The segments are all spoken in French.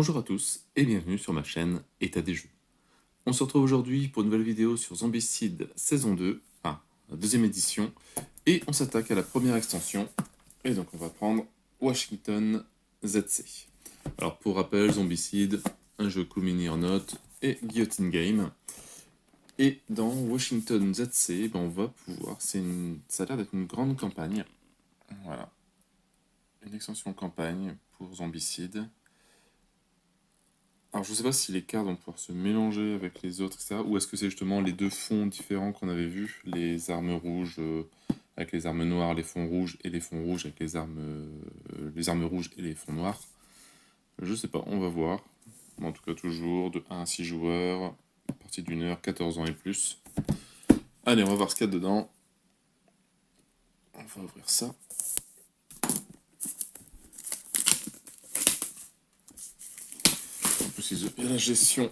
Bonjour à tous et bienvenue sur ma chaîne État des jeux. On se retrouve aujourd'hui pour une nouvelle vidéo sur Zombicide saison 2, enfin la deuxième édition, et on s'attaque à la première extension, et donc on va prendre Washington ZC. Alors pour rappel, Zombicide, un jeu cool mini en note et Guillotine Game. Et dans Washington ZC, ben on va pouvoir, ça a l'air d'être une grande campagne, voilà, une extension campagne pour Zombicide. Alors je sais pas si les cartes vont pouvoir se mélanger avec les autres, etc. Ou est-ce que c'est justement les deux fonds différents qu'on avait vus, les armes rouges avec les armes noires, les fonds rouges, et les fonds rouges avec les armes rouges et les fonds noirs. Je sais pas, on va voir. En tout cas toujours de 1 à 6 joueurs, partie d'une heure, 14 ans et plus. Allez, on va voir ce qu'il y a dedans. On va ouvrir ça. En plus, il y a la gestion,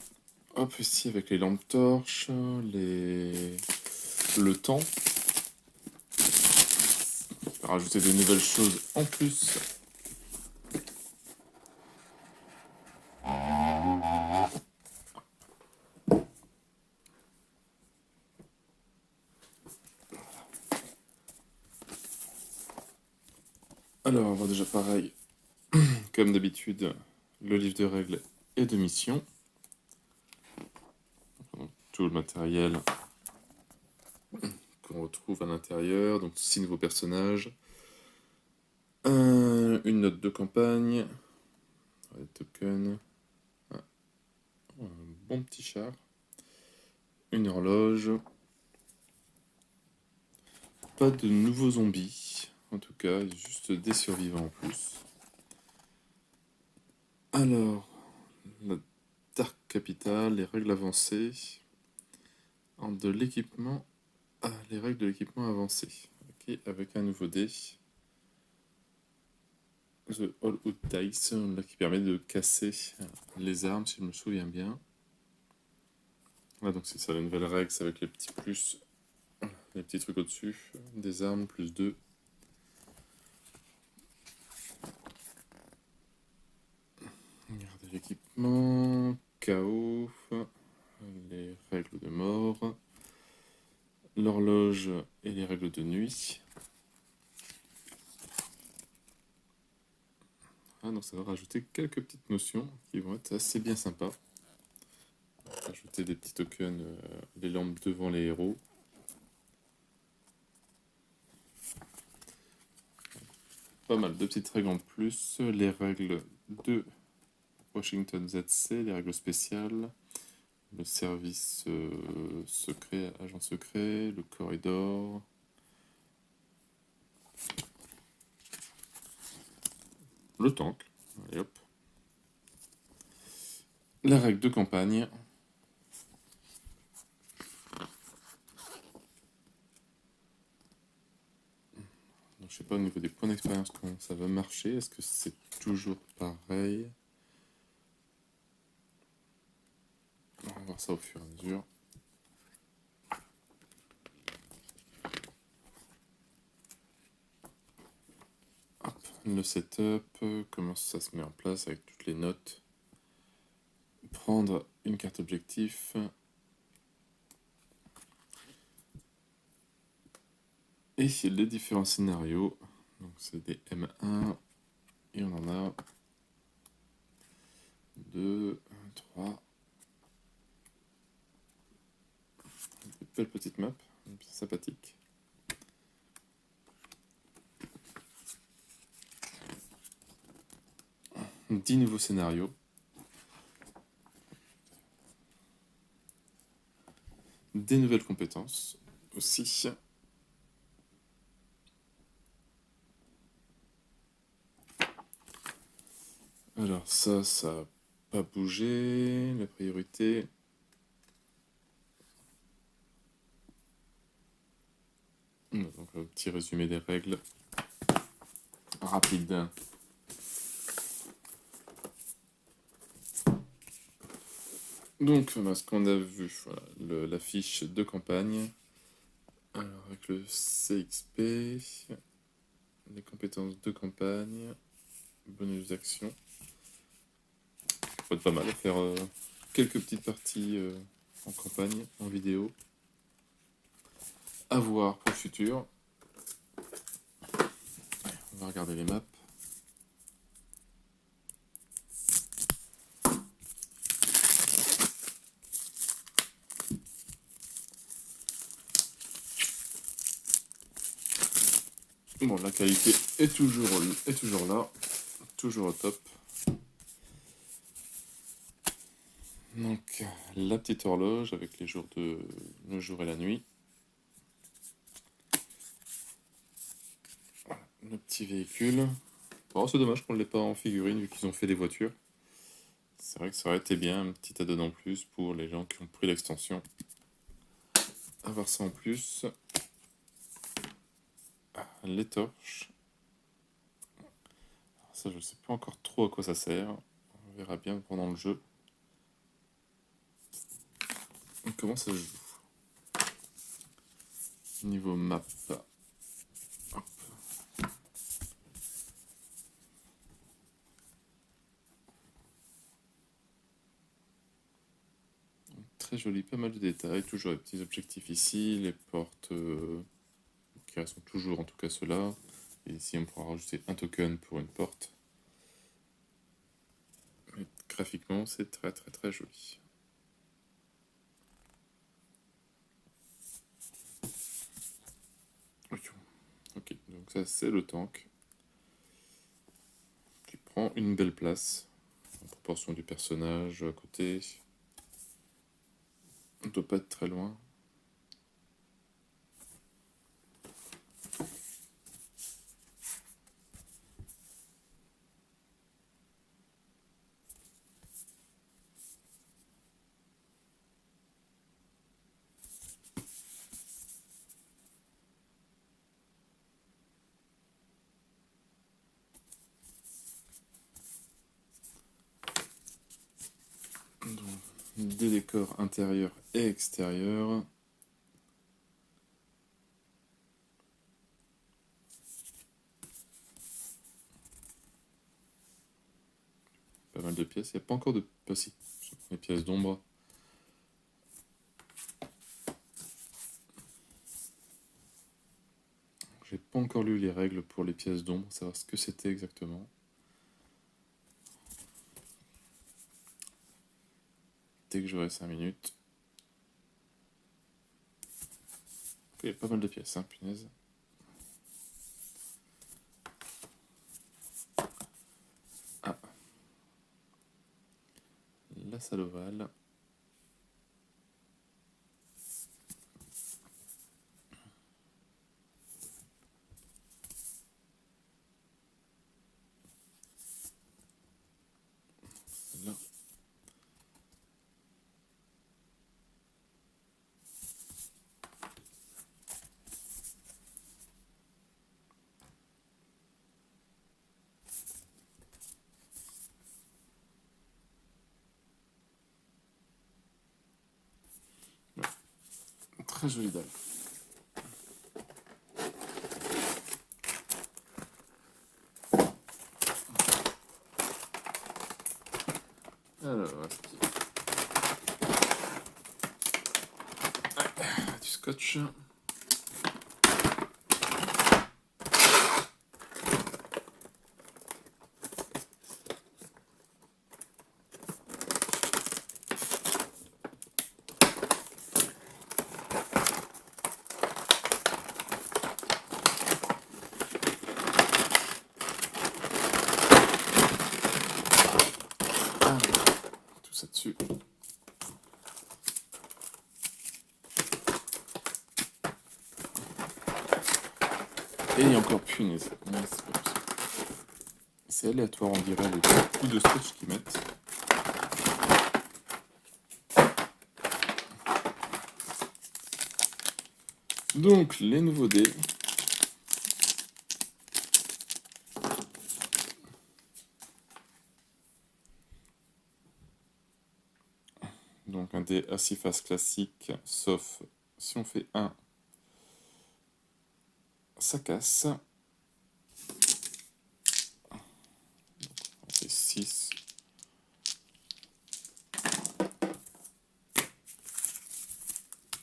hop, ici avec les lampes torches, le temps. On va rajouter de nouvelles choses en plus. Alors, on va déjà pareil, comme d'habitude, le livre de règles et de missions. Tout le matériel qu'on retrouve à l'intérieur, donc 6 nouveaux personnages, une note de campagne, des tokens, un bon petit char, une horloge, pas de nouveaux zombies, en tout cas, juste des survivants en plus. Alors, la Dark Capital, les règles avancées, de l'équipement, les règles de l'équipement avancé, ok, avec un nouveau dé. The All Out Dice, là, qui permet de casser les armes, si je me souviens bien. Voilà, donc c'est ça la nouvelle règle, c'est avec les petits plus, les petits trucs au-dessus, des armes, plus 2. Regardez l'équipement, chaos, les règles de mort, l'horloge et les règles de nuit. Donc ça va rajouter quelques petites notions qui vont être assez bien sympas. Ajouter des petits tokens, les lampes devant les héros. Pas mal de petites règles en plus, les règles de Washington ZC, les règles spéciales, le service secret, agent secret, le corridor. Le tank, allez hop. La règle de campagne. Donc, je sais pas au niveau des points d'expérience comment ça va marcher. Est-ce que c'est toujours pareil? On va voir ça au fur et à mesure. Hop, le setup, comment ça se met en place avec toutes les notes. Prendre une carte objectif. Et les différents scénarios. Donc c'est des M1. Et on en a 2, 3. Une belle petite map, sympathique. « 10 nouveaux scénarios. Des nouvelles compétences aussi. Alors ça n'a pas bougé. La priorité. Donc un petit résumé des règles. Rapide. Donc ce qu'on a vu, voilà, la fiche de campagne. Alors avec le CXP, les compétences de campagne, bonus d'action. pourrait être pas mal à faire quelques petites parties en campagne, en vidéo. À voir pour le futur. On va regarder les maps. Bon, la qualité est toujours là, toujours au top. Donc, la petite horloge avec les jours le jour et la nuit. Voilà, le petit véhicule. Bon, c'est dommage qu'on ne l'ait pas en figurine vu qu'ils ont fait des voitures. C'est vrai que ça aurait été bien, un petit add-on en plus pour les gens qui ont pris l'extension. Avoir ça en plus. Les torches. Alors ça, je ne sais pas encore trop à quoi ça sert. On verra bien pendant le jeu. Comment ça se joue? Niveau map. Hop. Très joli, pas mal de détails. Toujours les petits objectifs ici. Les portes qui sont toujours en tout cas ceux-là. Et ici, on pourra rajouter un token pour une porte. Mais graphiquement, c'est très très très joli. Ok, donc ça c'est le tank qui prend une belle place en proportion du personnage à côté. On ne doit pas être très loin. Donc, des décors intérieurs et extérieurs. Pas mal de pièces. Il n'y a pas encore de... Pas si. Les pièces d'ombre. J'ai pas encore lu les règles pour les pièces d'ombre, savoir ce que c'était exactement. Dès que j'aurai 5 minutes. Il y a pas mal de pièces, hein, punaise. Ah. La salle ovale. Là. Très jolie dalle. Alors, du scotch. Tout ça dessus. Et il y a encore punaise. C'est aléatoire, on dirait, les coups de scotch qu'ils mettent. Donc, les nouveaux dés. Donc, un dé à 6 faces classique, sauf si on fait 1, ça casse. On fait 6.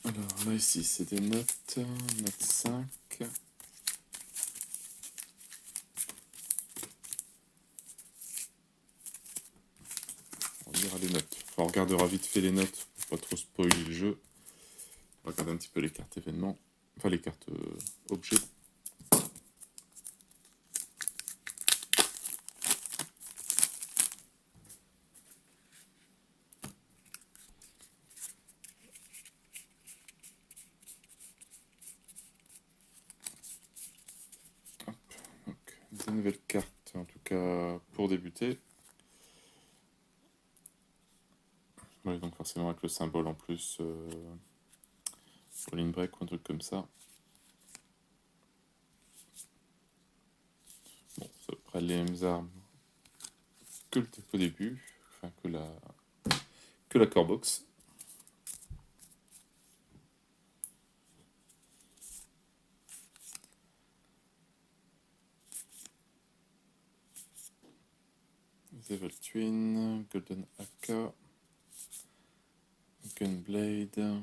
Alors là, ici, c'est des notes, note 5. On lira les notes. Enfin, on regardera vite fait les notes pour pas trop spoiler le jeu. On va regarder un petit peu les cartes événements. Enfin, les cartes objets. Des nouvelles cartes, en tout cas pour débuter. Oui, donc forcément avec le symbole en plus, Rolling Break ou un truc comme ça. Bon, c'est à peu près les mêmes armes que le au début, enfin que la core box. Evil Twin, Golden Haka, Gunblade.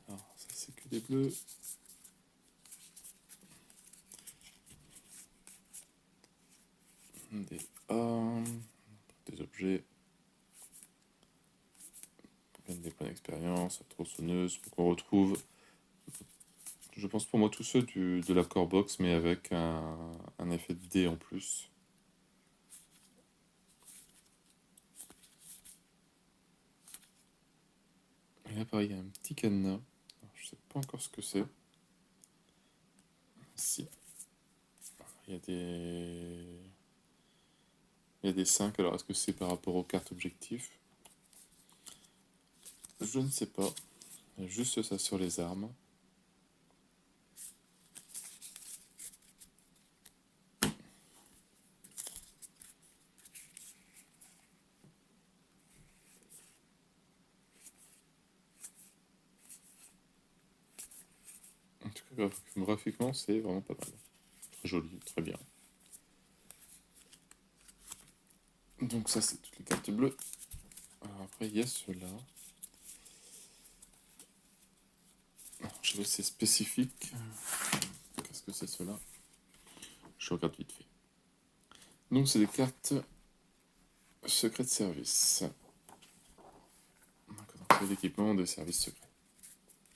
Alors, ça c'est que des bleus. Des armes, des objets. Des points d'expérience, tronçonneuse, pour qu'on retrouve, je pense pour moi, tous ceux de la core box, mais avec un effet de dé en plus. Et là, pareil, il y a un petit cadenas. Alors, je sais pas encore ce que c'est. Si. Il y a des... Il y a des 5, alors est-ce que c'est par rapport aux cartes objectifs? Je ne sais pas. Il y a juste ça sur les armes. En tout cas, graphiquement, c'est vraiment pas mal. Très joli, très bien. Donc ça, c'est toutes les cartes bleues. Alors après, il y a ceux-là. Je sais pas si c'est spécifique. Qu'est-ce que c'est cela? Je regarde vite fait. Donc c'est des cartes secret de service. C'est l'équipement de service secret.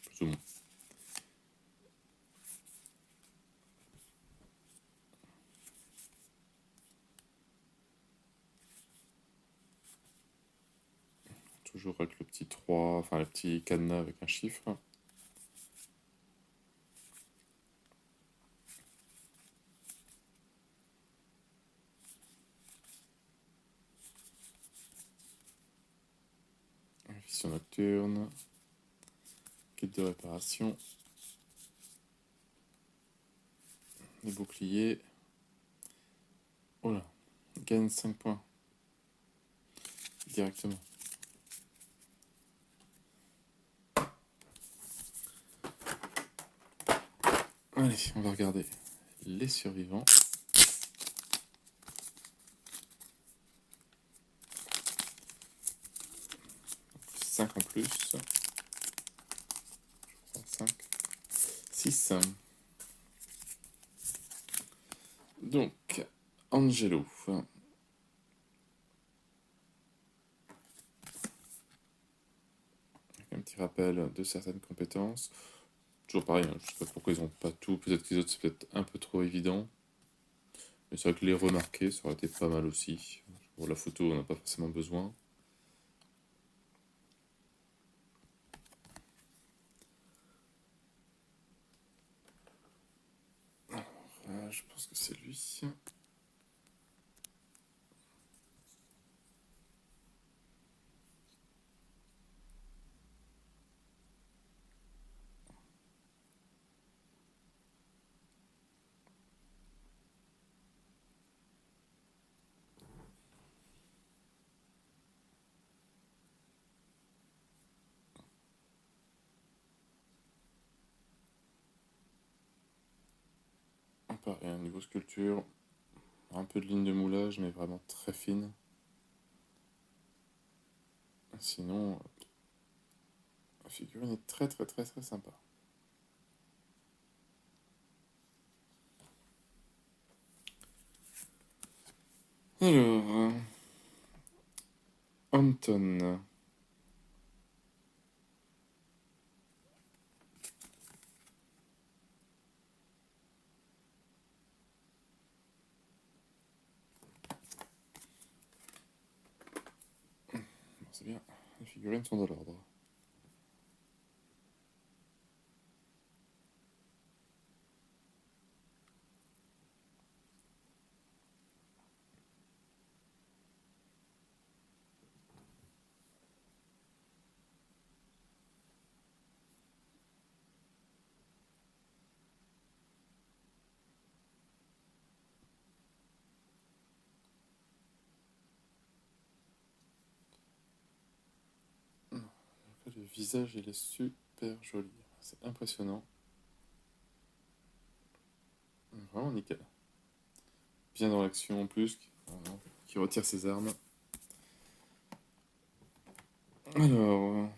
Plus ou moins. Toujours avec le petit 3, enfin le petit cadenas avec un chiffre. Vision nocturne. Kit de réparation. Les boucliers. Oh là, gagne 5 points. Directement. Allez, on va regarder les survivants. 5 en plus. 5. 6. Donc, Angelo. Un petit rappel de certaines compétences. Toujours pareil, hein, je sais pas pourquoi ils n'ont pas tout. Peut-être que les autres, c'est peut-être un peu trop évident. Mais c'est vrai que les remarquer, ça aurait été pas mal aussi. Pour la photo, on n'a pas forcément besoin. Alors, je pense que c'est lui. pareil, un niveau sculpture, un peu de ligne de moulage, mais vraiment très fine. Sinon, la figurine est très très très très sympa. Alors, Anton. C'est bien, les figurines sont dans l'ordre. Le visage, il est super joli. C'est impressionnant. Vraiment nickel. Bien dans l'action en plus, qui retire ses armes. Alors,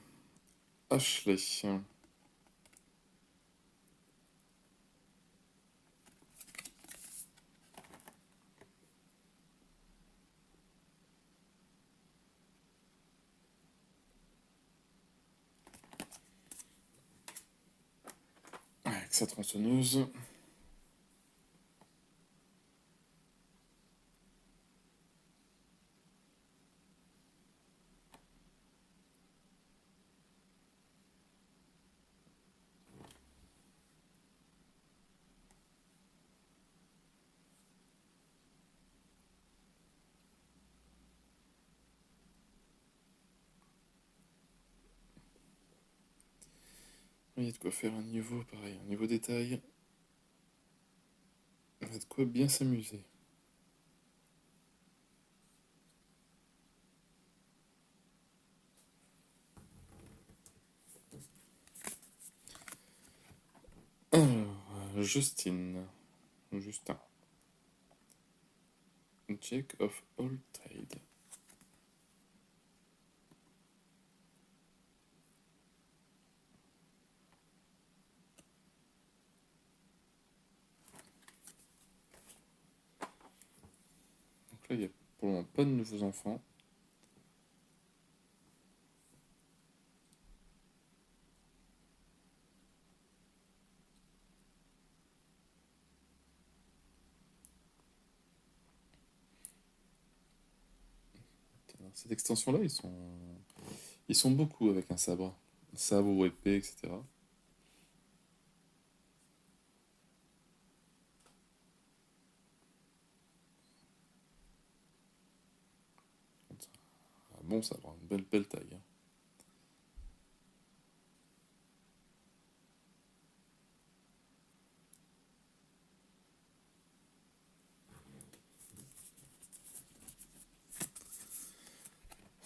Ashley. Avec sa tronçonneuse. Il y a de quoi faire un niveau pareil, un niveau détail. Il y a de quoi bien s'amuser. Alors, Justine. Justin. Jack of all trades. Donc là, il n'y a pour le moment pas de nouveaux enfants. Cette extension-là, ils sont beaucoup avec un sabre. Sabre ou épée, etc. Un bon sabre, une belle, belle taille.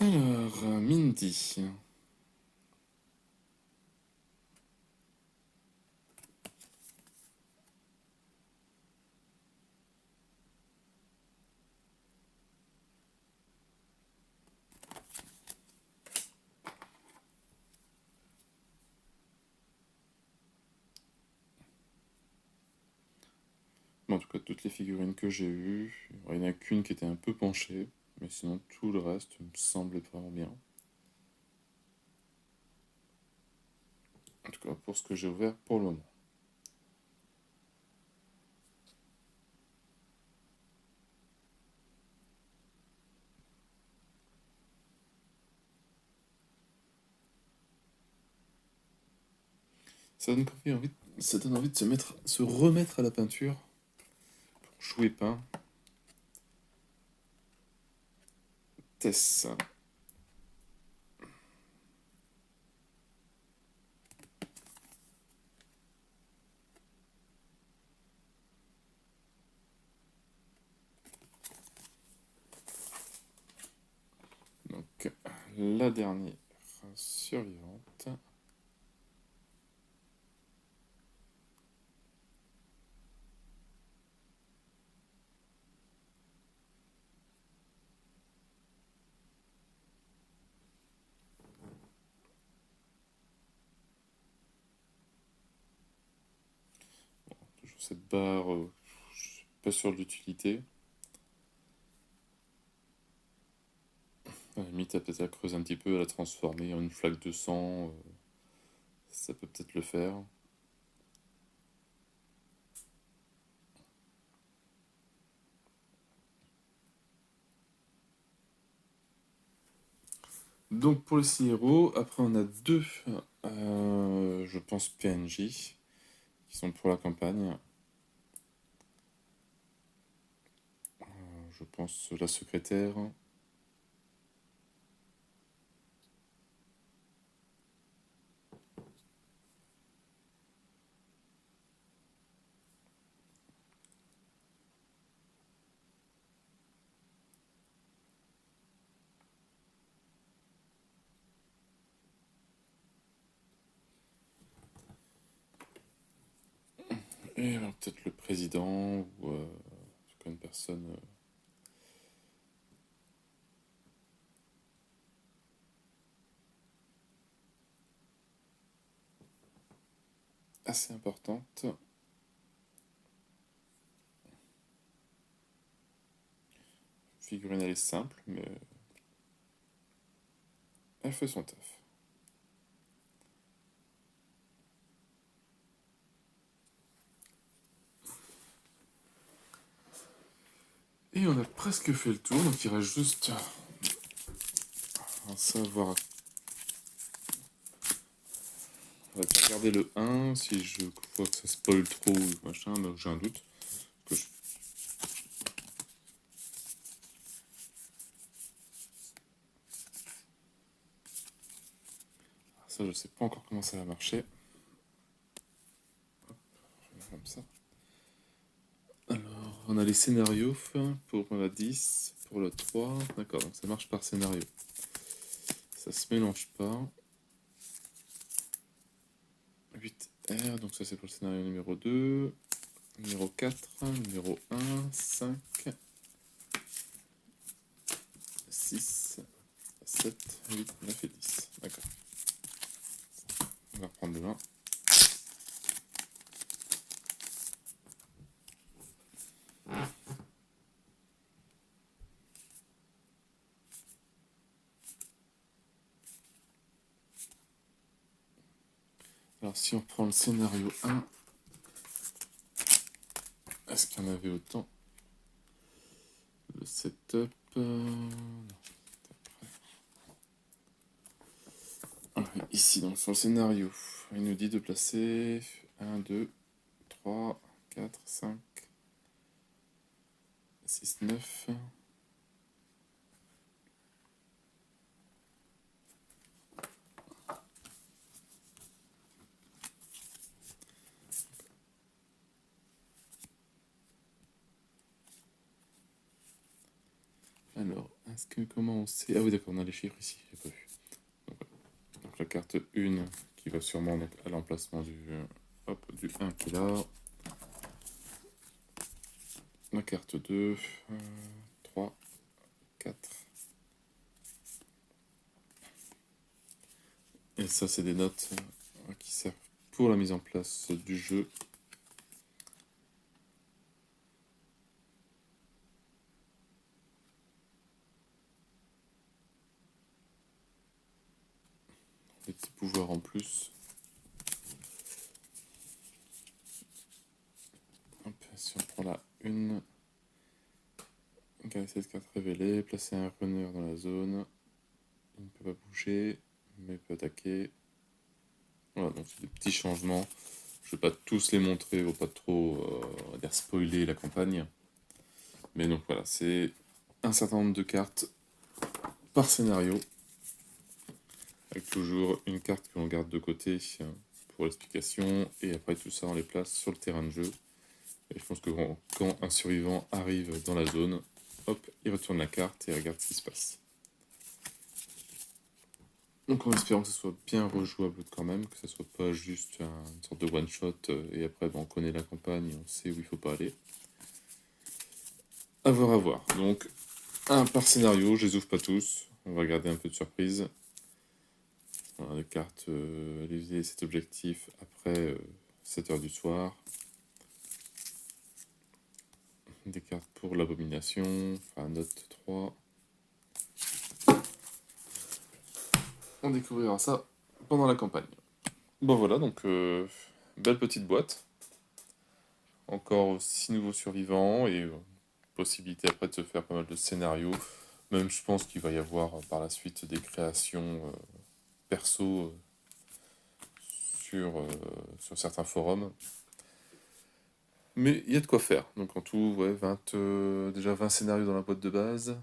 Alors, Mindy. Bon, en tout cas, toutes les figurines que j'ai eues, il n'y en a qu'une qui était un peu penchée, mais sinon tout le reste me semblait vraiment bien. En tout cas, pour ce que j'ai ouvert pour le moment. Ça donne envie de se remettre à la peinture pour jouer peint. Tess. Donc, la dernière survivante. cette barre, je suis pas sûr de l'utilité. À la limite, peut-être à creuser un petit peu, à la transformer en une flaque de sang, ça peut peut-être le faire. Donc pour le 6 héros, après on a deux, je pense, PNJ, qui sont pour la campagne. Je pense la secrétaire. Et alors peut-être le président, ou en tout cas une personne... assez importante. Figurine, elle est simple, mais elle fait son taf. Et on a presque fait le tour, donc il reste juste à savoir... On va regarder le 1, si je vois que ça spoil trop ou machin, mais j'ai un doute. Que je... Ça, je sais pas encore comment ça va marcher. Hop, comme ça. Alors, on a les scénarios pour la 10, pour le 3. D'accord, donc ça marche par scénario. Ça se mélange pas. 8R, donc ça c'est pour le scénario numéro 2. Numéro 4, numéro 1, 5, 6, 7, 8, 9 et 10. D'accord. On va reprendre le 1. Alors si on prend le scénario 1, est-ce qu'il y en avait autant? Le setup... non, ici, donc sur le scénario, il nous dit de placer 1, 2, 3, 4, 5, 6, 9... Alors, est-ce que comment on sait... Ah oui, d'accord, on a les chiffres ici, j'ai pas vu. Donc la carte 1 qui va sûrement donc, à l'emplacement du 1 qui est là. La carte 2, 3, 4. Et ça, c'est des notes qui servent pour la mise en place du jeu. Des petits pouvoirs en plus. Hop, si on prend la 1, garder cette carte révélée, placer un runner dans la zone. Il ne peut pas bouger, mais il peut attaquer. Voilà, donc c'est des petits changements. Je ne vais pas tous les montrer, il ne faut pas trop on va dire spoiler la campagne. Mais donc voilà, c'est un certain nombre de cartes par scénario, avec toujours une carte que l'on garde de côté pour l'explication, et après tout ça on les place sur le terrain de jeu. Et je pense que quand un survivant arrive dans la zone, hop, il retourne la carte et regarde ce qui se passe. Donc en espérant que ce soit bien rejouable quand même, que ce soit pas juste une sorte de one-shot, et après on connaît la campagne et on sait où il faut pas aller. À voir, à voir. Donc un par scénario, je les ouvre pas tous, on va garder un peu de surprise. Voilà, les cartes, réaliser cet objectif après 7 heures du soir. Des cartes pour l'abomination, enfin note 3. On découvrira ça pendant la campagne. Bon voilà, donc belle petite boîte. Encore 6 nouveaux survivants et possibilité après de se faire pas mal de scénarios. Même je pense qu'il va y avoir par la suite des créations perso sur certains forums. Mais il y a de quoi faire. Donc en tout, ouais, déjà 20 scénarios dans la boîte de base.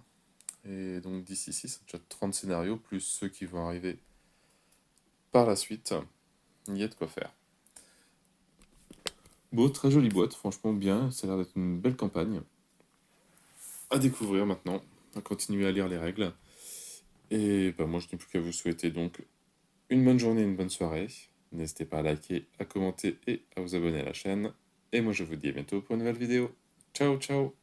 Et donc d'ici ici, c'est déjà 30 scénarios, plus ceux qui vont arriver par la suite. Il y a de quoi faire. Bon, très jolie boîte, franchement bien. Ça a l'air d'être une belle campagne. À découvrir maintenant, à continuer à lire les règles. Et bah, moi, je n'ai plus qu'à vous souhaiter donc une bonne journée, une bonne soirée. N'hésitez pas à liker, à commenter et à vous abonner à la chaîne. Et moi, je vous dis à bientôt pour une nouvelle vidéo. Ciao, ciao!